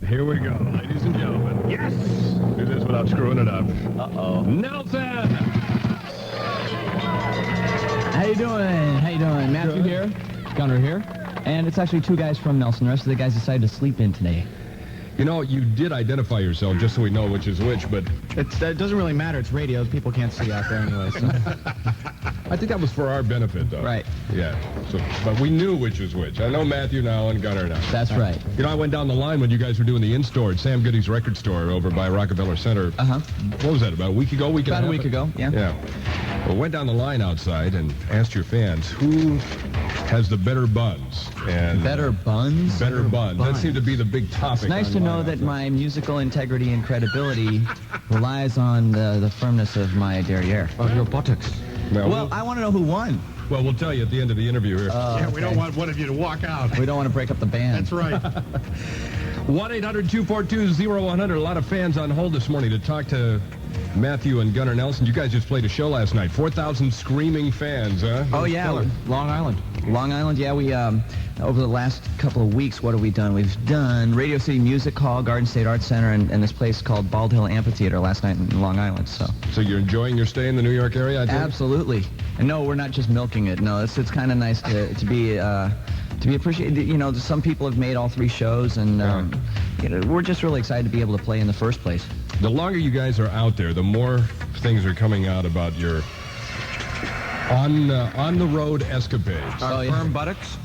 Here we go, ladies and gentlemen. Yes! Do this without screwing it up. Uh-oh. Nelson! How you doing? How you doing? Matthew here, Gunnar here, and it's actually two guys from Nelson. The rest of the guys decided to sleep in today. You know, you did identify yourself just so we know which is which, but... It doesn't really matter. It's radio. People can't see out there anyway. So. I think that was for our benefit, though. Right. Yeah. So, but we knew which was which. I know Matthew now and Gunnar now. That's right. You know, I went down the line when you guys were doing the in-store at Sam Goody's record store over by Rockefeller Center. Uh-huh. What was that, about a week ago? About a week ago, yeah. Yeah. Well, went down the line outside and asked your fans, who has the better buns? And Better buns? Better buns. That seemed to be the big topic. It's nice to know that my musical integrity and credibility relies on the firmness of my derriere. Of your buttocks. Well, I want to know who won. Well, we'll tell you at the end of the interview here. Yeah, we don't want one of you to walk out. We don't want to break up the band. That's right. 1-800-242-0100. A lot of fans on hold this morning to talk to Matthew and Gunnar Nelson. You guys just played a show last night. 4,000 screaming fans, huh? Oh, yeah. Long Island. Long Island, yeah. We, over the last couple of weeks, what have we done? We've done Radio City Music Hall, Garden State Arts Center, and this place called Bald Hill Amphitheater last night in Long Island, so. So you're enjoying your stay in the New York area, I think? Absolutely. And no, we're not just milking it. No, it's kind of nice to be appreciated. You know, some people have made all three shows, and you know, we're just really excited to be able to play in the first place. The longer you guys are out there, the more things are coming out about your on-the-road escapades. Our firm buttocks?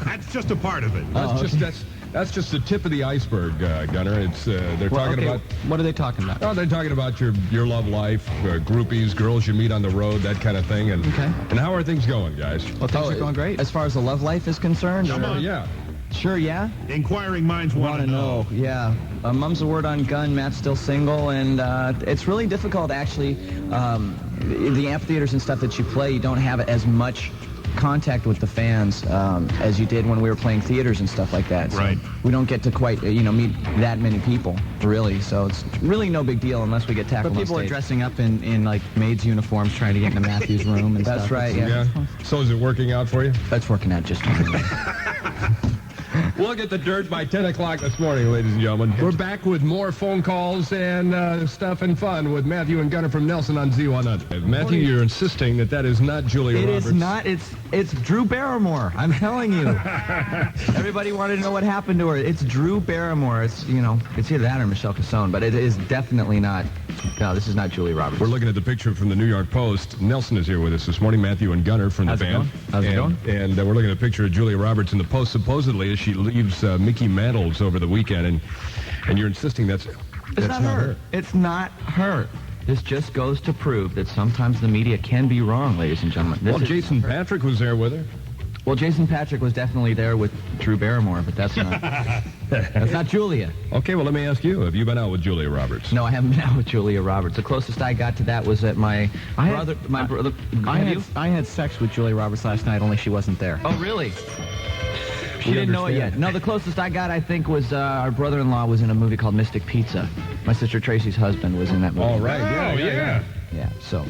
That's just a part of it. That's just the tip of the iceberg, Gunnar. It's they're talking about. What are they talking about? Oh, they're talking about your love life, groupies, girls you meet on the road, that kind of thing. And Okay. And how are things going, guys? Well, things are going great. As far as the love life is concerned? Yeah. Sure, yeah. Inquiring minds want to know. Yeah. Mum's the word on gun. Matt's still single, and it's really difficult, actually. The amphitheaters and stuff that you play, you don't have as much contact with the fans as you did when we were playing theaters and stuff like that. So Right. we don't get to quite, meet that many people, really. So it's really no big deal unless we get tackled But on people are stage. dressing up in like maids' uniforms trying to get into Matthew's room and That's stuff. right, yeah. Yeah. So is it working out for you? That's working out just fine. We'll get the dirt by 10 o'clock this morning, ladies and gentlemen. We're back with more phone calls and stuff and fun with Matthew and Gunnar from Nelson on Z100. Matthew, you're insisting that is not Julia It Roberts. is not. It's Drew Barrymore. I'm telling you. Everybody wanted to know what happened to her. It's Drew Barrymore. It's either that or Michelle Cassone, but it is definitely not. No, this is not Julia Roberts. We're looking at the picture from the New York Post. Nelson is here with us this morning, Matthew and Gunnar from How's the it band. going? How's it going? And we're looking at a picture of Julia Roberts in the Post, supposedly, as she leaves Mickey Mantle's over the weekend. And you're insisting that's It's not her. It's not her. This just goes to prove that sometimes the media can be wrong, ladies and gentlemen. Well, Jason Patrick was there with her. Well, Jason Patrick was definitely there with Drew Barrymore, but that's not Julia. Okay, well, let me ask you. Have you been out with Julia Roberts? No, I haven't been out with Julia Roberts. The closest I got to that was at my brother. I had sex with Julia Roberts last night, only she wasn't there. Oh, really? She didn't know it yet. No, the closest I got, I think, was our brother-in-law was in a movie called Mystic Pizza. My sister Tracy's husband was in that movie. All right. Yeah. Yeah, so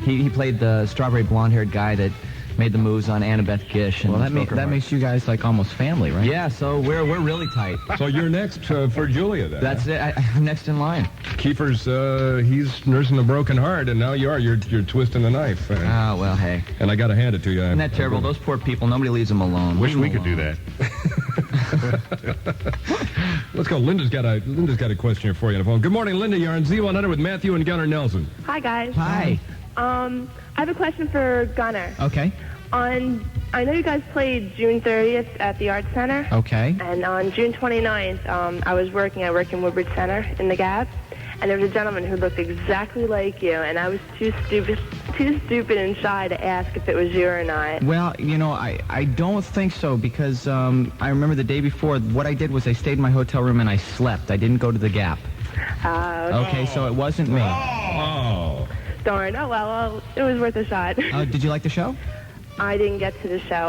he played the strawberry blonde-haired guy that made the moves on Annabeth Gish. And Well, that Smoker makes you guys like almost family, right? Yeah, so we're really tight. So you're next for Julia, then. That's it. I'm next in line. Kiefer's, he's nursing a broken heart, and now you're twisting the knife. Ah, well, hey. And I got to hand it to you. Isn't that terrible? Those poor people, nobody leaves them alone. Wish Leave we them could do alone. that. Let's go. Linda's got a question here for you on the phone. Good morning, Linda. You're on Z100 with Matthew and Gunnar Nelson. Hi, guys. Hi. I have a question for Gunnar. Okay. I know you guys played June 30th at the Arts Center. Okay. And on June 29th, I work in Woodbridge Center in the Gap, and there was a gentleman who looked exactly like you, and I was too stupid and shy to ask if it was you or not. Well, I don't think so because I remember the day before, what I did was I stayed in my hotel room and I slept. I didn't go to the Gap. Okay, so it wasn't me. Oh. Darn. Oh, well, it was worth a shot. Did you like the show? I didn't get to the show.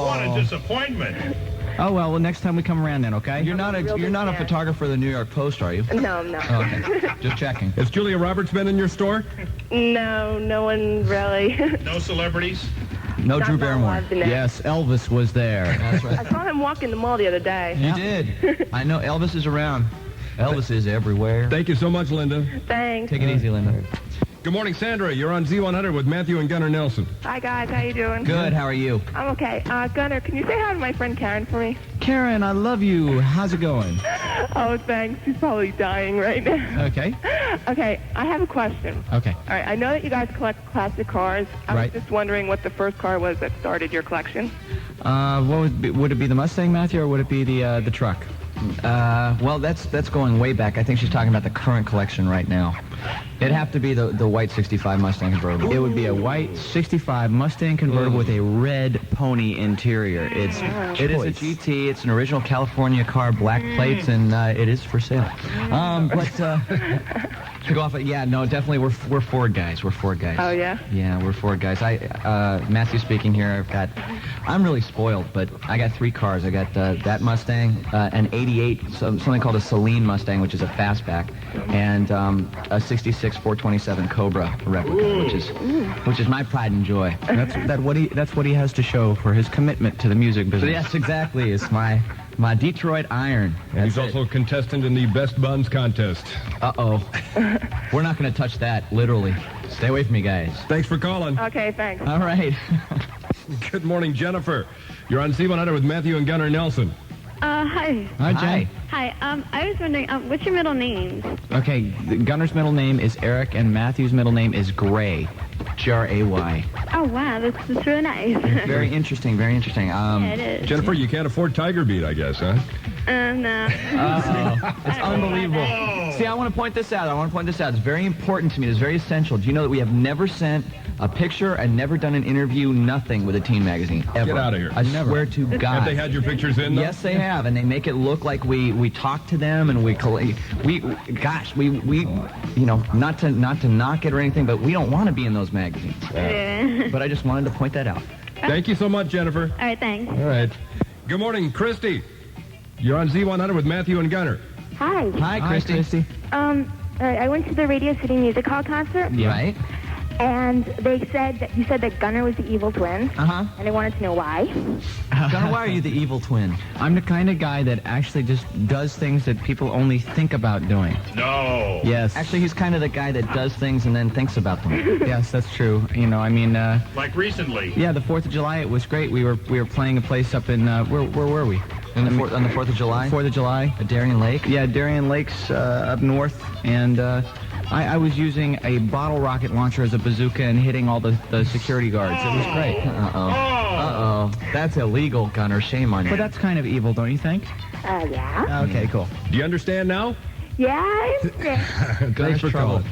What a disappointment. Oh, well, next time we come around then, okay? You're not a photographer of the New York Post, are you? No, I'm not. Okay. Just checking. Has Julia Roberts been in your store? No one really. No celebrities? No Drew That's not Barrymore. live today. Yes, Elvis was there. That's I right. saw him walking the mall the other day. You did. I know Elvis is around. Elvis is everywhere. Thank you so much, Linda. Thanks. Take it easy, Linda. Good morning, Sandra. You're on Z100 with Matthew and Gunnar Nelson. Hi, guys. How you doing? Good. How are you? I'm okay. Gunnar, can you say hi to my friend Karen for me? Karen, I love you. How's it going? Oh, thanks. She's probably dying right now. Okay. Okay, I have a question. Okay. All right, I know that you guys collect classic cars. I Right. was just wondering what the first car was that started your collection. Would it be the Mustang, Matthew, or would it be the truck? Well, that's going way back. I think she's talking about the current collection right now. It'd have to be the white 65 Mustang convertible. It would be a white 65 Mustang convertible with a red pony interior. It is a GT. It's an original California car, black plates, and it is for sale. To go off, yeah, no, definitely we're Ford guys. We're Ford guys. Oh, yeah? Yeah, we're Ford guys. Matthew speaking here. I'm really spoiled, but I got 3 cars. I got that Mustang, an '88, something called a Celine Mustang, which is a fastback, and a '66 427 Cobra replica, which is my pride and joy. That's what he has to show for his commitment to the music So business. yes, exactly. It's my Detroit Iron. And he's That's also a contestant in the Best Buns contest. Uh-oh. We're not going to touch that, literally. Stay away from me, guys. Thanks for calling. Okay, thanks. All right. Good morning, Jennifer. You're on Z100 with Matthew and Gunnar Nelson. Hi. Hi, Jay. Hi. I was wondering, what's your middle name? Okay, Gunner's middle name is Eric, and Matthew's middle name is Gray. G-R-A-Y. Oh, wow, that's really nice. Very interesting, very interesting. Yeah, it is. Jennifer, you can't afford Tiger Beat, I guess, huh? No. It's unbelievable. See, I want to point this out. It's very important to me. It's very essential. Do you know that we have never sent a picture and never done an interview, nothing with a teen magazine, ever. Get out of here. I swear to God. Have they had your pictures in, though? Yes, they have, and they make it look like we talk to them and we you know, not to knock it or anything, but we don't want to be in those magazines. But I just wanted to point that out. Thank you so much, Jennifer. All right, thanks. All right. Good morning, Christy. You're on Z100 with Matthew and Gunnar. Hi. Hi, Christy. All right, I went to the Radio City Music Hall concert, Right? and they said that you said that Gunnar was the evil twin, Uh-huh. and I wanted to know why. Gunnar, why are you the evil twin? I'm the kind of guy that actually just does things that people only think about doing. No. Yes. Actually, he's kind of the guy that does things and then thinks about them. Yes, that's true. You know, I mean, Like recently. yeah, the 4th of July, it was great. We were playing a place up in, where were we? On the 4th of July? 4th of July. At Darien Lake? Yeah, Darien Lakes up north, and I was using a bottle rocket launcher as a bazooka and hitting all the security guards. It was great. Uh-oh. That's illegal, Gunnar. Shame on you. But that's kind of evil, don't you think? Yeah. Okay, cool. Do you understand now? Yeah, I understand. Thanks for calling.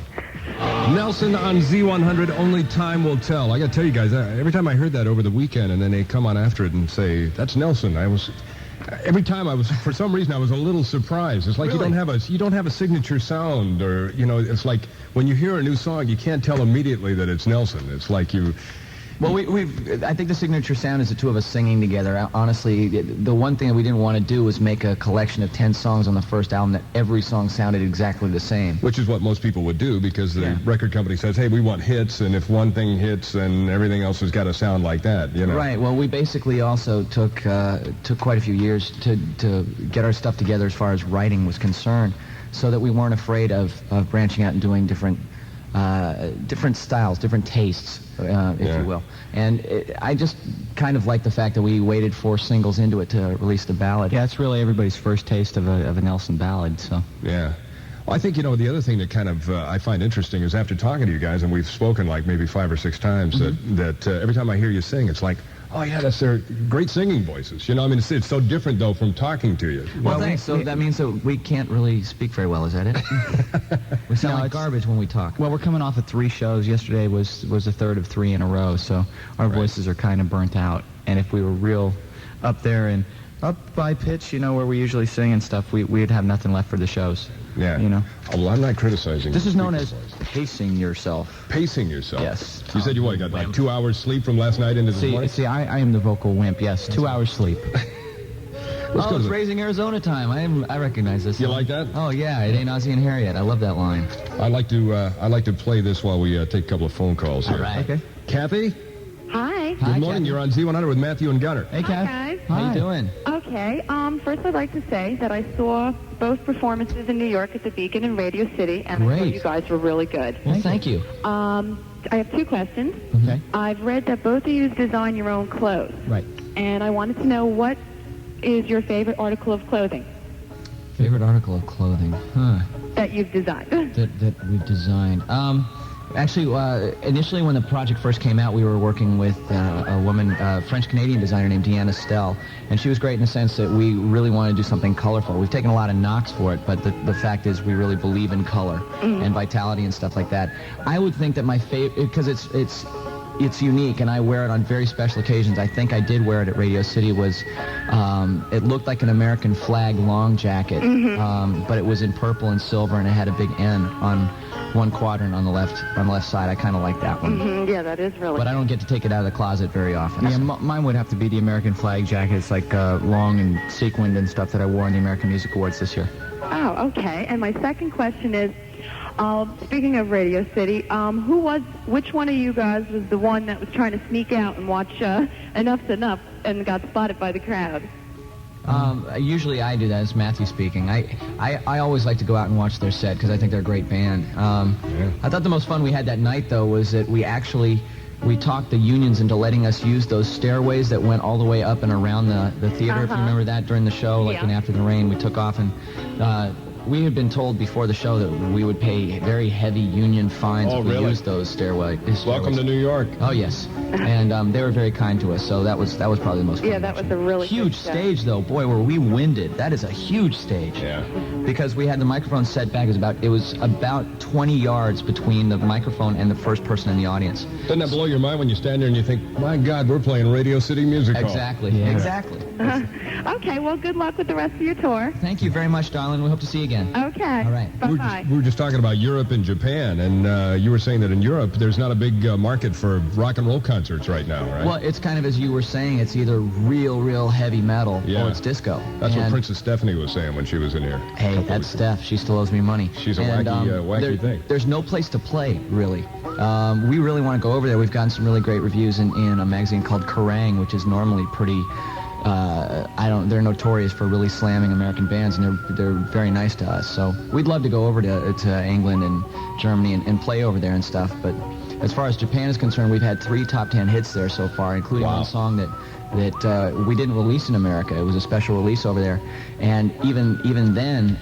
Nelson on Z100, only time will tell. I got to tell you guys, every time I heard that over the weekend and then they come on after it and say, that's Nelson, every time for some reason, I was a little surprised. It's like Really? you don't have a signature sound, or, you know, it's like when you hear a new song, you can't tell immediately that it's Nelson. It's like you... Well, I think the signature sound is the two of us singing together. Honestly, the one thing that we didn't want to do was make a collection of 10 songs on the first album that every song sounded exactly the same. Which is what most people would do, because the record company says, hey, we want hits, and if one thing hits, then everything else has got to sound like that, you know? Right. Well, we basically also took quite a few years to get our stuff together as far as writing was concerned, so that we weren't afraid of branching out and doing different styles, different tastes, if you will. And I just kind of like the fact that we waited 4 singles into it to release the ballad. Yeah, it's really everybody's first taste of a Nelson ballad, so... Yeah. Well, I think, you know, the other thing that kind of I find interesting is after talking to you guys, and we've spoken like maybe 5 or 6 times, that every time I hear you sing, it's like, oh, yeah, they're great singing voices. You know, I mean, it's so different, though, from talking to you. Well, thanks. So that means that we can't really speak very well, is that it? We sound like garbage when we talk. Well, we're coming off of 3 shows. Yesterday was the third of 3 in a row, so our voices are kind of burnt out. And if we were real up there and up by pitch, you know, where we usually sing and stuff, we'd have nothing left for the shows. Yeah. You know? Oh, well, I'm not criticizing. This is known as people's voice. pacing yourself. Pacing yourself? Yes. You said you got like 2 hours sleep from last night into this morning? See, I am the vocal wimp, yes. 2 hours sleep. Let's go It's to Raising Arizona time. I recognize this. You song. like that? Oh, yeah. It ain't Ozzie and Harriet. I love that line. I like to play this while we take a couple of phone calls here. All right. Okay. Kathy? Hi. Good morning. You're on Z100 with Matthew and Gunnar. Hey, Kath. guys. How you doing? Okay, first I'd like to say that I saw both performances in New York at the Beacon in Radio City, and I Great. thought you guys were really good. Well, thank you. I have two questions. Okay. I've read that both of you design your own clothes, Right. and I wanted to know what is your favorite article of clothing Favorite article of clothing? that you've designed? That we've designed. Actually, initially when the project first came out, we were working with a woman, French-Canadian designer named Deanna Stell, and she was great in the sense that we really wanted to do something colorful. We've taken a lot of knocks for it, but the fact is we really believe in color and vitality and stuff like that. I would think that my favorite, because it's unique, and I wear it on very special occasions. I think I did wear it at Radio City. Was it looked like an American flag long jacket, but it was in purple and silver, and it had a big N on one quadrant on the left side. I kind of like that one, Yeah, that is really but I don't get to take it out of the closet very often. Yeah, mine would have to be the American flag jacket. It's like long and sequined and stuff that I wore in the American Music Awards this year. Oh, okay. And my second question is, speaking of Radio City, which one of you guys was the one that was trying to sneak out and watch Enough's Enough and got spotted by the crowd? Usually I do that. It's Matthew speaking. I always like to go out and watch their set because I think they're a great band. I thought the most fun we had that night, though, was that we talked the unions into letting us use those stairways that went all the way up and around the theater, if you remember that, during the show, like in After the Rain. We took off, and we had been told before the show that we would pay very heavy union fines if we used those stairways. Welcome to New York. Oh, yes. And they were very kind to us, so that was probably the most fun. Yeah, that was a really huge good show. stage, though. Boy, were we winded. That is a huge stage. Yeah. Because we had the microphone set back. It was about 20 yards between the microphone and the first person in the audience. Doesn't that blow your mind when you stand there and you think, my God, we're playing Radio City Music Hall? Exactly. Yeah. Exactly. Okay, well, good luck with the rest of your tour. Thank you very much, darling. We hope to see you again. Okay. All right. Bye-bye. We were just talking about Europe and Japan, and you were saying that in Europe there's not a big market for rock and roll concerts right now, right? Well, it's kind of as you were saying. It's either real heavy metal or it's disco. That's what And- Princess Stephanie was saying when she was in here. Hey, that's Steph. She still owes me money. She's a wacky thing. There's no place to play, really. We really want to go over there. We've gotten some really great reviews in a magazine called Kerrang, which is normally pretty... they're notorious for really slamming American bands, and they're very nice to us. So we'd love to go over to England and Germany and play over there and stuff. But as far as Japan is concerned, we've had 3 top 10 hits there so far, including one song that we didn't release in America. It was a special release over there. And even then,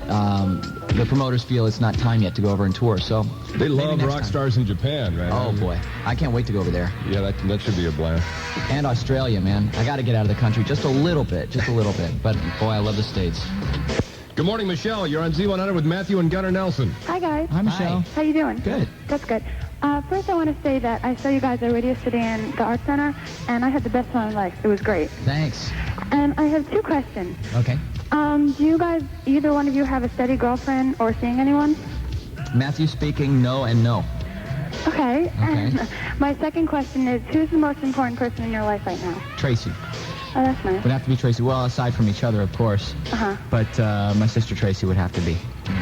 the promoters feel it's not time yet to go over and tour. So They maybe love next rock time. stars in Japan, man. Oh, boy. I can't wait to go over there. Yeah, that should be a blast. And Australia, man. I got to get out of the country just a little bit. But, boy, I love the States. Good morning, Michelle. You're on Z100 with Matthew and Gunnar Nelson. Hi, guys. Hi, Michelle. How you doing? Good. That's good. First, I want to say that I saw you guys at Radio City and the Art Center, and I had the best time of my life. It was great. Thanks. And I have 2 questions. Okay. Do you guys, either one of you, have a steady girlfriend or seeing anyone? Matthew speaking, no and no. Okay. Okay. And my second question is, who's the most important person in your life right now? Tracy. Oh, that's nice. Would have to be Tracy. Well, aside from each other, of course. Uh-huh. But my sister Tracy would have to be.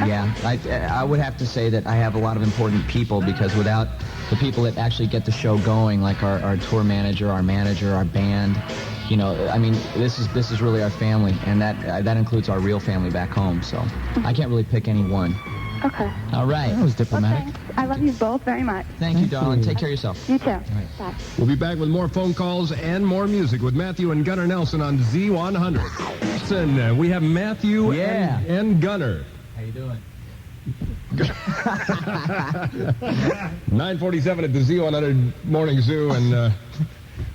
Yeah, I would have to say that I have a lot of important people, because without the people that actually get the show going, like our tour manager, our manager, our band, I mean, this is really our family, and that includes our real family back home. So I can't really pick any one. Okay. All right. That was Well, diplomatic. thanks. I love you both very much. Thank you, darling. Take care of yourself. You too. Bye. We'll be back with more phone calls and more music with Matthew and Gunnar Nelson on Z100. Listen, we have Matthew and Gunnar. How you doing? 9:47 at the Z100 Morning Zoo, and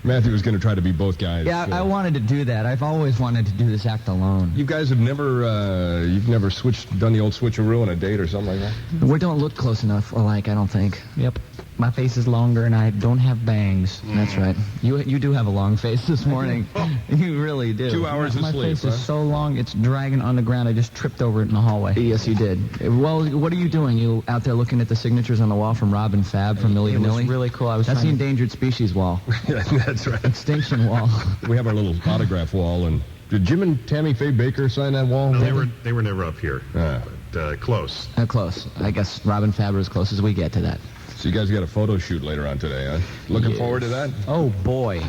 Matthew was going to try to be both guys. Yeah, I wanted to do that. I've always wanted to do this act alone. You guys have never, you've never done the old switcheroo on a date or something like that? We don't look close enough alike, I don't think. Yep. My face is longer and I don't have bangs. That's right. You do have a long face this morning. You really do. 2 hours of My sleep, face huh? is so long, it's dragging on the ground. I just tripped over it in the hallway. Yes, you did. Well, what are you doing? You out there looking at the signatures on the wall from Rob and Fab from Milli It was Vanilli? really cool. I was That's the trying to... endangered species wall. Yeah, that's right. Extinction wall. We have our little autograph wall, and did Jim and Tammy Faye Baker sign that wall? No, they were never up here, Ah. but close. Close. I guess Rob and Fab are as close as we get to that. So you guys got a photo shoot later on today, huh? Looking Yes. forward to that? Oh, boy.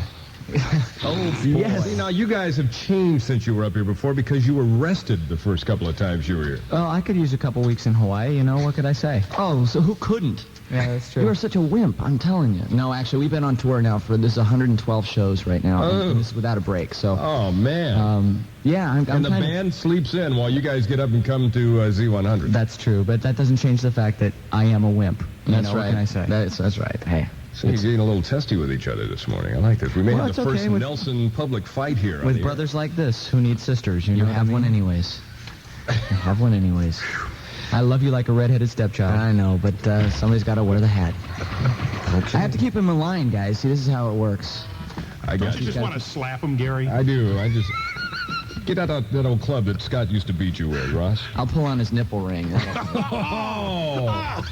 Oh, Yes. See, now you guys have changed since you were up here before because you were rested the first couple of times you were here. Well, I could use a couple weeks in Hawaii. You know, what could I say? Oh, so who couldn't? Yeah, that's true. You are such a wimp, I'm telling you. No, actually, we've been on tour now for this 112 shows right now, and this is without a break. So, Oh, man. yeah, I'm and the kind of... band sleeps in while you guys get up and come to Z100. That's true, but that doesn't change the fact that I am a wimp. You That's know, right. What can I say? That's right. Hey. So you're getting a little testy with each other this morning. I like this. We may Well, have the it's okay first with- Nelson public fight here. on With the air. brothers like this, who need sisters? You You know what I have one mean? anyways. You have one anyways. I love you like a redheaded stepchild. I know, but somebody's got to wear the hat. I have to keep him in line, guys. See, this is how it works. I got You you. just want to slap him, Gary? I do. I just... Get out of that old club that Scott used to beat you with, Ross. I'll pull on his nipple ring. Oh!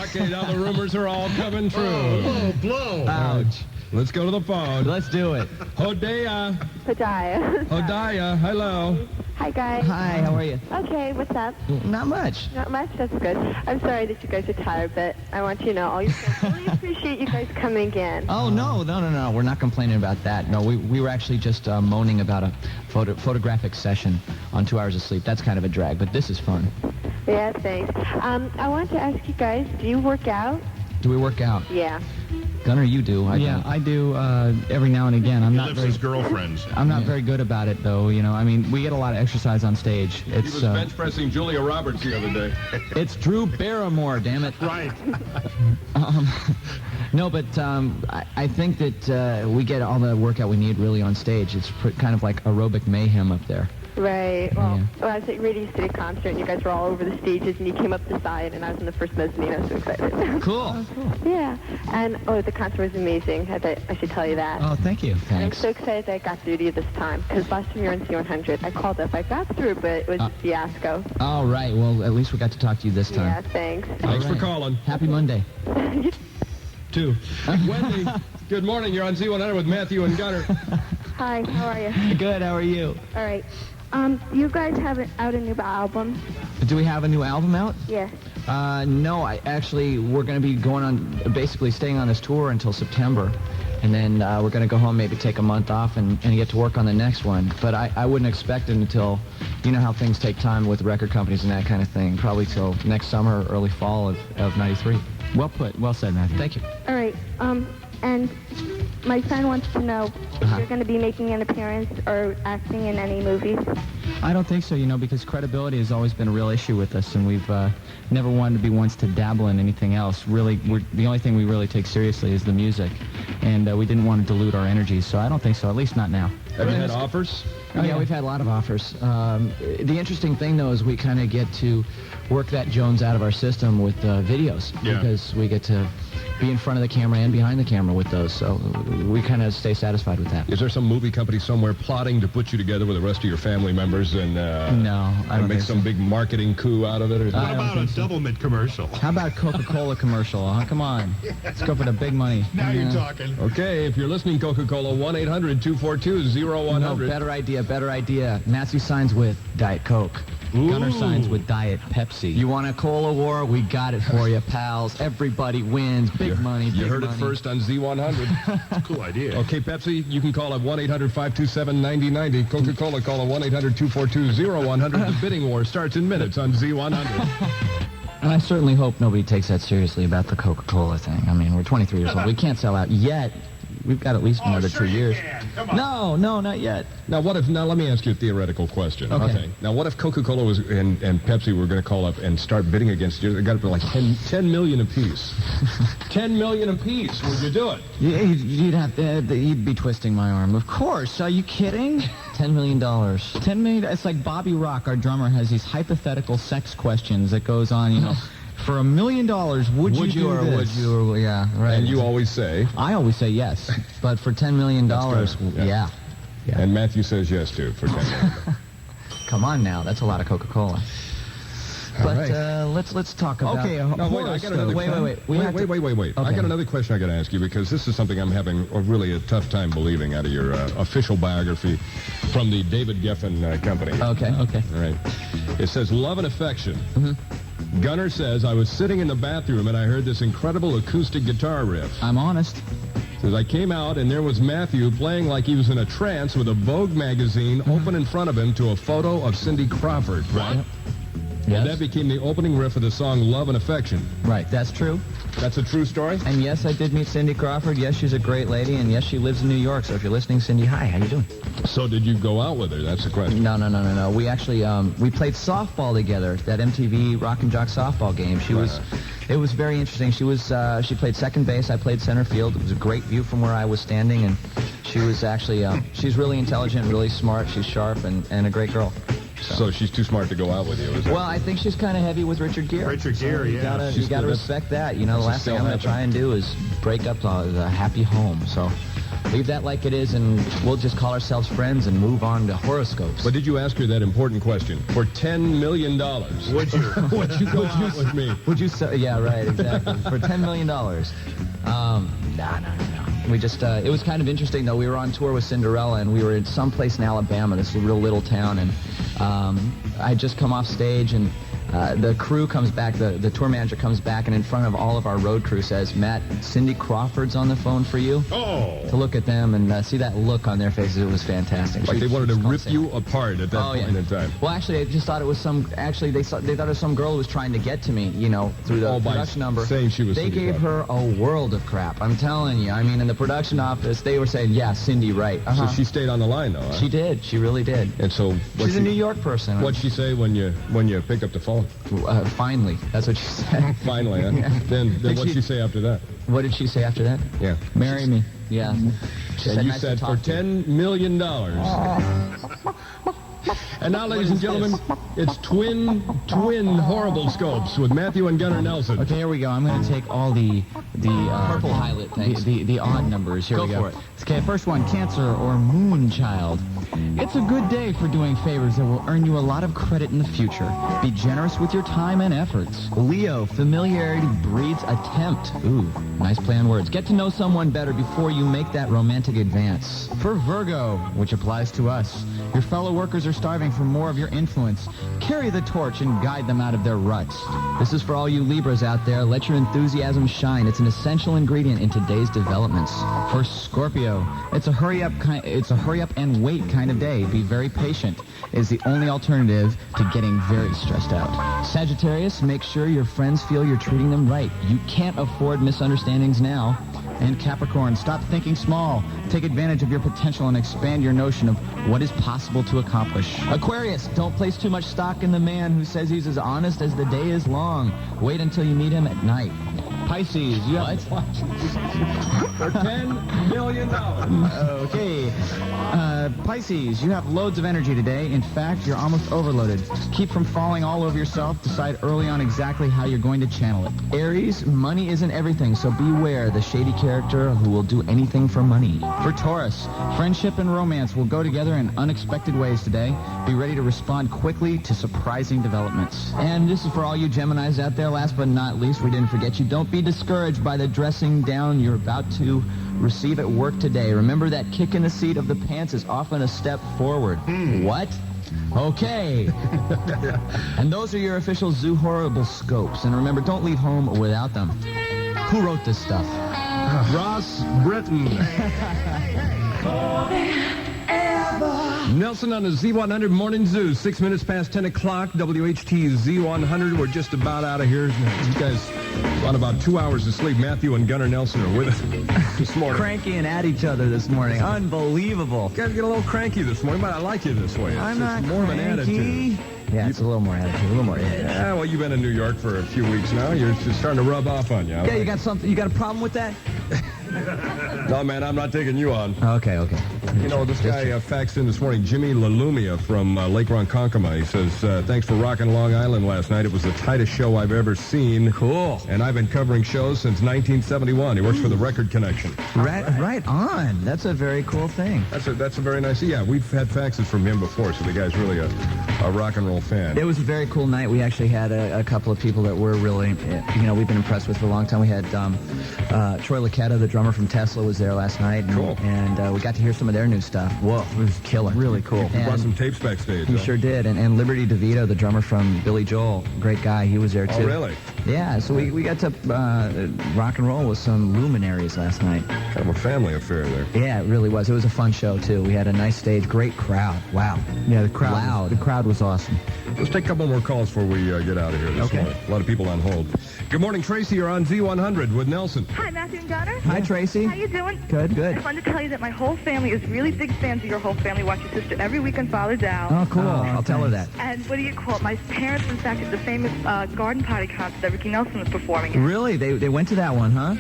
Okay, now the rumors are all coming true. Oh, blow. Ouch. Let's go to the phone. Let's do it. Hodaya. Pajaya. Hodaya, hello. Hi, guys. Hi, how are you? Okay, what's up? Not much. Not much. That's good. I'm sorry that you guys are tired, but I want you to know all your friends really appreciate you guys coming in. Oh, no. We're not complaining about that. No, we were actually just moaning about a photographic session on 2 hours of sleep. That's kind of a drag, but this is fun. Yeah, thanks. I wanted to ask you guys, do you work out? Do we work out? Yeah. Gunnar, you do. I Yeah, don't. I do every now and again. I'm He not lives very. his girlfriends. I'm not very good about it, though. You know, I mean, we get a lot of exercise on stage. He It's was bench pressing Julia Roberts the other day. It's Drew Barrymore, damn it. Right. No, but I think that we get all the workout we need really on stage. It's kind of like aerobic mayhem up there. Right. Well, Yeah. well, I was at Radio City concert, and you guys were all over the stages, and you came up the side, and I was in the first mezzanine. I was so excited. Cool. Yeah. And, the concert was amazing. I should tell you that. Oh, thank you. And I'm Thanks. so excited that I got through to you this time, because last time you were on C100, I called up. I got through, but it was a fiasco. All right. Well, at least we got to talk to you this Yeah, time. thanks. Thanks All for right. calling. Happy Monday. Two. Wendy, good morning. You're on Z100 with Matthew and Gunnar. Hi, how are you? Good. How are you? All right. You guys have out a new album? Do we have a new album out? Yes. No, we're going to be going on, basically staying on this tour until September. And then we're going to go home, maybe take a month off and get to work on the next one. But I wouldn't expect it until, you know how things take time with record companies and that kind of thing, probably till next summer or early fall of 93. Well put. Well said, Matthew. Thank you. All right. And my friend wants to know if you're going to be making an appearance or acting in any movies. I don't think so, you know, because credibility has always been a real issue with us, and we've never wanted to be ones to dabble in anything else. Really, the only thing we really take seriously is the music, and we didn't want to dilute our energies, so I don't think so, at least not now. Have you had offers? Oh, yeah, we've had a lot of offers. The interesting thing, though, is we kind of get to work that Jones out of our system with videos, Yeah. because we get to be in front of the camera and behind the camera with those, so we kind of stay satisfied with that. Is there some movie company somewhere plotting to put you together with the rest of your family members and No, I don't make think some so. big marketing coup out of it? Or What about a Doublemint commercial? How about a Coca-Cola commercial, huh? Come on. Let's go for the big money. Now you're talking. Okay, if you're listening, Coca-Cola, 1-800-242-0100. No, better idea. Matthew signs with Diet Coke. Gunnar signs with Diet Pepsi. You want a cola war? We got it for you, pals. Everybody wins. Big money, big You heard money. it first on Z100. It's a cool idea. Okay, Pepsi, you can call at 1-800-527-9090. Coca-Cola, call at 1-800-242-0100. The bidding war starts in minutes on Z100. And I certainly hope nobody takes that seriously about the Coca-Cola thing. I mean, we're 23 years old. We can't sell out yet. We've got at least another sure 2 you years. can. Come on. No, not yet. Now, let me ask you a theoretical question. Okay. Now, what if Coca-Cola was and Pepsi were going to call up and start bidding against you? They got to be like 10 million apiece. 10 million apiece. Would you do it? You'd be twisting my arm. Of course. Are you kidding? $10 million. $10 million. It's like Bobby Rock, our drummer, has these hypothetical sex questions that goes on, you know. For $1 million, would you do or this? would you? Or, yeah, right. And you always say. I always say yes. But for $10 million, That's good. yeah. And Matthew says yes, too, for 10 million. Come on now. That's a lot of Coca-Cola. But right. let's talk about... Okay, No, wait, I got another Wait. Wait. I Okay. got another question I got to ask you because this is something I'm having really a tough time believing out of your official biography from the David Geffen Company. Okay. All right. It says, love and affection. Gunnar says, I was sitting in the bathroom and I heard this incredible acoustic guitar riff. I'm honest. Says, I came out and there was Matthew playing like he was in a trance with a Vogue magazine open in front of him to a photo of Cindy Crawford. What? Yes. And that became the opening riff of the song Love and Affection. Right, that's true. That's a true story? And yes, I did meet Cindy Crawford. Yes, she's a great lady. And yes, she lives in New York. So if you're listening, Cindy, hi, how you doing? So did you go out with her? That's the question. No. We actually, we played softball together, that MTV Rock and Jock softball game. It was very interesting. She played second base. I played center field. It was a great view from where I was standing. And she was actually, she's really intelligent, really smart. She's sharp and a great girl. So she's too smart to go out with you, is that? Well, I think she's kind of heavy with Richard Gere. Richard Gere, yeah. You gotta respect that. You know, the last thing I'm going to try and do is break up the happy home. So leave that like it is, and we'll just call ourselves friends and move on to horoscopes. But did you ask her that important question? For $10 million, Would you? would you go out with me? Would you say? Yeah, right, exactly. For $10 million. No. We just, it was kind of interesting, though. We were on tour with Cinderella, and we were in some place in Alabama, this real little town, and I had just come off stage, and the crew comes back, the tour manager comes back, and in front of all of our road crew says, Matt, Cindy Crawford's on the phone for you. Oh. To look at them and see that look on their faces, it was fantastic. Like they wanted to rip you apart at that point in time. Well, actually, I just thought it was they thought it was some girl who was trying to get to me, you know, through the production number. Saying she was They Cindy gave her a world of crap. I'm telling you. I mean, in the production office, they were saying, yeah, Cindy, right. So she stayed on the line, though, huh? She did. She really did. And so She's a New York person. What'd she say when you picked up the phone? Finally. That's what she said. Finally, huh? Yeah. Then what'd she say after that? What did she say after that? Yeah. Marry me. Yeah. She And you "Nice to said for talk to you." $10 million. And now, ladies and gentlemen, it's twin horrible scopes with Matthew and Gunnar Nelson. Okay, here we go. I'm going to take all the Purple highlight, thanks. the odd numbers. Here Go we go. for it. Okay, first one, Cancer or Moon Child. It's a good day for doing favors that will earn you a lot of credit in the future. Be generous with your time and efforts. Leo, familiarity breeds attempt. Ooh, nice play on words. Get to know someone better before you make that romantic advance. For Virgo, which applies to us, your fellow workers are starving for more of your influence. Carry the torch and guide them out of their ruts. This is for all you Libras out there. Let your enthusiasm shine. It's an essential ingredient in today's developments. For Scorpio, it's a hurry up and wait kind of day. Be very patient. Is the only alternative to getting very stressed out. Sagittarius, make sure your friends feel you're treating them right. You can't afford misunderstandings now. And Capricorn, stop thinking small. Take advantage of your potential and expand your notion of what is possible to accomplish. Aquarius, don't place too much stock in the man who says he's as honest as the day is long. Wait until you meet him at night. Pisces, you have... For $10 million. Okay. Pisces, you have loads of energy today. In fact, you're almost overloaded. Keep from falling all over yourself. Decide early on exactly how you're going to channel it. Aries, money isn't everything, so beware the shady character who will do anything for money. For Taurus, friendship and romance will go together in unexpected ways today. Be ready to respond quickly to surprising developments. And this is for all you Geminis out there. Last but not least, we didn't forget you. Don't be discouraged by the dressing down you're about to receive at work today. Remember that kick in the seat of the pants is often a step forward. What? Okay. And those are your official Zoo Horrible scopes. And remember, don't leave home without them. Who wrote this stuff? Ross Britton. Nelson on the Z100 Morning Zoo, 6 minutes past 10 o'clock, WHT Z100. We're just about out of here. You guys got about 2 hours of sleep. Matthew and Gunnar Nelson are with us this morning. Cranky and at each other this morning. Unbelievable. You guys get a little cranky this morning, but I like you this way. I'm not more of an attitude. Yeah, it's a little more attitude, a little more edge. Yeah, well, you've been in New York for a few weeks now. You're just starting to rub off on you. Yeah, you got something? You got a problem with that? No, man, I'm not taking you on. Okay. You know, this guy faxed in this morning, Jimmy LaLumia from Lake Ronkonkoma. He says, thanks for rocking Long Island last night. It was the tightest show I've ever seen. Cool. And I've been covering shows since 1971. He works for the Record Connection. Right on. That's a very cool thing. That's a very nice... Yeah, we've had faxes from him before, so the guy's really a rock and roll fan. It was a very cool night. We actually had a couple of people that we're really, we've been impressed with for a long time. We had Troy Lucetta, the drummer from Tesla, was there last night. And, Cool. And we got to hear some of their new stuff. Whoa, it was killer. Really cool. He brought some tapes backstage. He sure did. And Liberty DeVito, the drummer from Billy Joel, great guy, he was there too. Oh, really? Yeah, so we got to rock and roll with some luminaries last night. Kind of a family affair there. Yeah, it really was. It was a fun show, too. We had a nice stage, great crowd. Wow. Yeah, the crowd. Loud. The crowd was awesome. Let's take a couple more calls before we get out of here this morning. A lot of people on hold. Good morning, Tracy. You're on Z100 with Nelson. Hi, Matthew and Gunnar. Hi, Tracy. How you doing? Good, I good. just wanted to tell you that my whole family is really big fans of your whole family. Watch your sister every week on Father's Day. Oh, cool. I'll tell her that. And what do you call it? My parents, in fact, at the famous garden party concert that Ricky Nelson was performing at. Really? They went to that one, huh?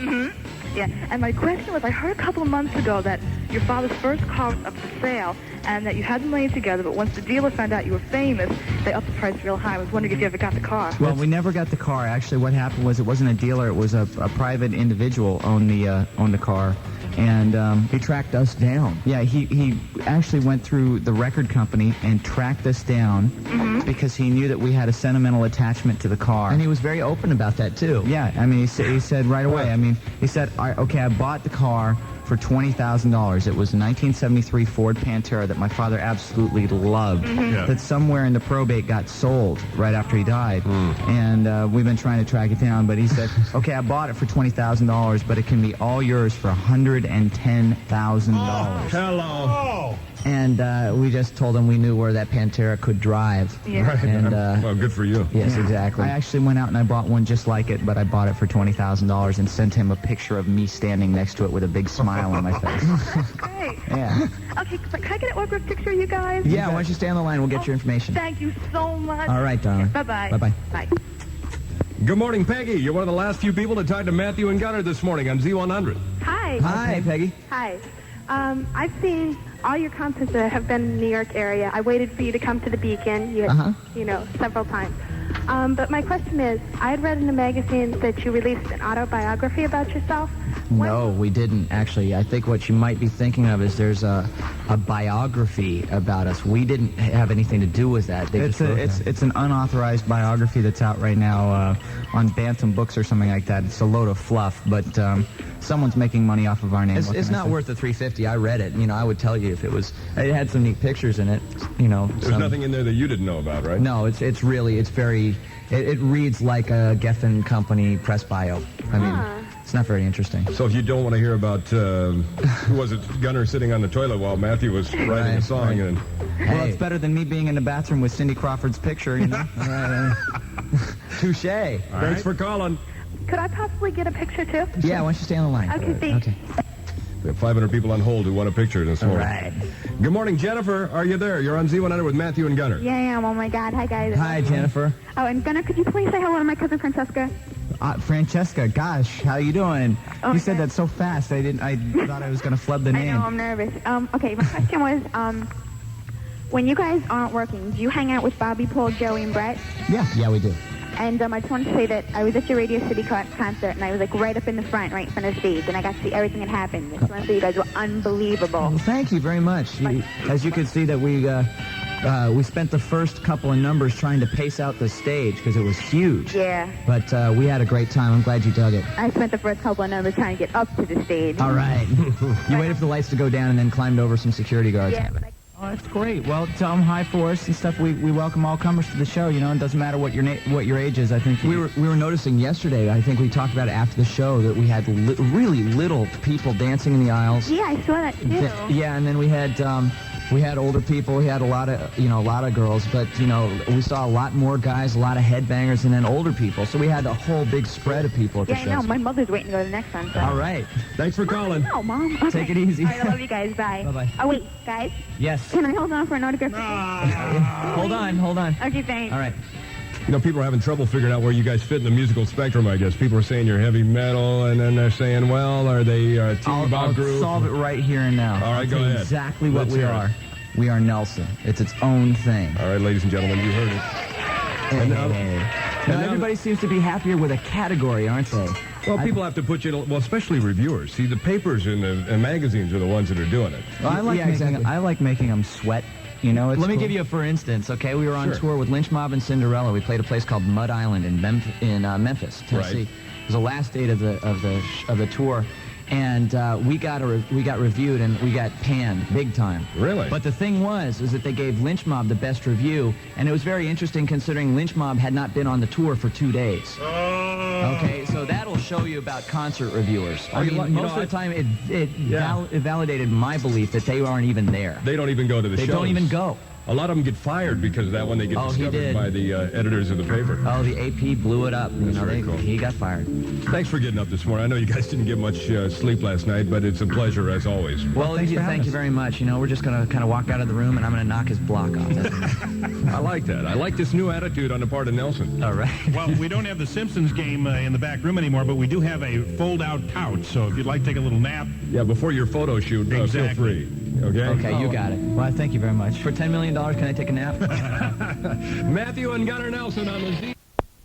Yeah, and my question was, I heard a couple of months ago that your father's first car was up for sale and that you had the money together, but once the dealer found out you were famous, they upped the price real high. I was wondering if you ever got the car. Well, we never got the car. Actually, what happened was it wasn't a dealer. It was a private individual owned the car. And He tracked us down. yeah, he actually went through the record company and tracked us down because he knew that we had a sentimental attachment to the car. And he was very open about that, too. Yeah, I mean, he said right away. I mean, he said, okay, I bought the car for $20,000. It was a 1973 Ford Pantera that my father absolutely loved. That somewhere in the probate got sold right after he died, and we've been trying to track it down. But he said, okay, I bought it for $20,000, but it can be all yours for $110,000. Hello. And we just told him we knew where that Pantera could drive. Yeah. Right. And, well, good for you. Yes, exactly. I actually went out and I bought one just like it, but I bought it for $20,000 and sent him a picture of me standing next to it with a big smile on my face. Great. Yeah. Okay, but can I get an autographed picture of you guys? Yeah, why don't you stay on the line? We'll get your information. Thank you so much. All right, darling. Bye-bye. Bye-bye. Bye. Good morning, Peggy. You're one of the last few people to talk to Matthew and Gunnar this morning on Z100. Hi. Hi, Peggy. Hi. I've seen all your concerts that have been in the New York area. I waited for you to come to the Beacon, several times. But my question is, I had read in a magazine that you released an autobiography about yourself. No, we didn't, actually. I think what you might be thinking of is there's a biography about us. We didn't have anything to do with that. They It's just wrote that. it's an unauthorized biography that's out right now on Bantam Books or something like that. It's a load of fluff, but someone's making money off of our name. It's What can I not say? worth the $350. I read it. I would tell you if it was. It had some neat pictures in it. There's nothing in there that you didn't know about, right? No, it's very. It reads like a Geffen Company press bio. I mean, it's not very interesting. So if you don't want to hear about, who was it, Gunnar sitting on the toilet while Matthew was writing a song, Right. and Well, it's better than me being in the bathroom with Cindy Crawford's picture, you know. Touche. thanks for calling. Could I possibly get a picture, too? Yeah, why don't you stay on the line? Okay, thanks. Okay. We have 500 people on hold who want a picture this All morning. right. Good morning, Jennifer. Are you there? You're on Z100 with Matthew and Gunnar. Yeah, I am. Oh, my God. Hi, guys. Hi, Jennifer. Oh, and Gunnar, could you please say hello to my cousin Francesca? Francesca, gosh, how you doing? Oh, You said good. that so fast. I thought I was going to flub the I name. know, I'm nervous. Okay, my question was, when you guys aren't working, do you hang out with Bobby, Paul, Joey, and Brett? Yeah, we do. And I just wanted to say that I was at your Radio City concert, and I was, right up in the front, right in front of the stage, and I got to see everything that happened. I just want to say you guys were unbelievable. Well, thank you very much. As you can see that we spent the first couple of numbers trying to pace out the stage because it was huge. Yeah. But we had a great time. I'm glad you dug it. I spent the first couple of numbers trying to get up to the stage. All right. You waited for the lights to go down and then climbed over some security guards. Yeah, but Oh, that's great. Well, tell them hi for us and stuff. We welcome all comers to the show. It doesn't matter what your age is. I think We were noticing yesterday, I think we talked about it after the show, that we had really little people dancing in the aisles. yeah, I saw that too. Yeah, and then we had older people. We had a lot of girls, but we saw a lot more guys, a lot of headbangers, and then older people. So we had a whole big spread of people at the Yeah, I know. shows. My mother's waiting to go to the next one. So. All right. Thanks for calling. No, Mom. Okay. Take it easy. All right, I love you guys. Bye. Bye-bye. Oh, wait, guys. Yes. Can I hold on for an autograph? Hold on. Okay, thanks. All right. People are having trouble figuring out where you guys fit in the musical spectrum, I guess. People are saying you're heavy metal, and then they're saying, well, are they a I'll teen-bop group? solve it right here and now. All right, I'll go tell you ahead. exactly what Let's we hear it. are. We are Nelson. It's its own thing. All right, ladies and gentlemen, you heard it. And now- Now, everybody seems to be happier with a category, aren't they? Well, people have to put you, especially reviewers. See, the papers and the magazines are the ones that are doing it. Well, I like making them sweat. It's Let me cool. give you a for instance, okay? We were on Sure. tour with Lynch Mob and Cinderella. We played a place called Mud Island in Memphis, Tennessee. Right. It was the last date of the tour, and we got reviewed and we got panned big time. Really? But the thing is that they gave Lynch Mob the best review, and it was very interesting considering Lynch Mob had not been on the tour for 2 days. Okay, so that'll show you about concert reviewers. I you mean, like- you most know, of the time, it Yeah. validated my belief that they aren't even there. They don't even go to the They shows. don't even go. A lot of them get fired because of that when they get Oh, he discovered did. by the editors of the paper. Oh, the AP blew it up. You That's know, very cool. He got fired. Thanks for getting up this morning. I know you guys didn't get much sleep last night, but it's a pleasure as always. Well, thanks for having thank you us. very much. You know, we're just going to kind of walk out of the room, and I'm going to knock his block off. I like that. I like this new attitude on the part of Nelson. All right. Well, we don't have the Simpsons game in the back room anymore, but we do have a fold-out couch. So if you'd like to take a little nap, Yeah, before your photo shoot, feel Exactly. free. Okay? Okay, you got it. Well, thank you very much. For $10 million, can I take a nap? Matthew and Gunnar Nelson on the Z.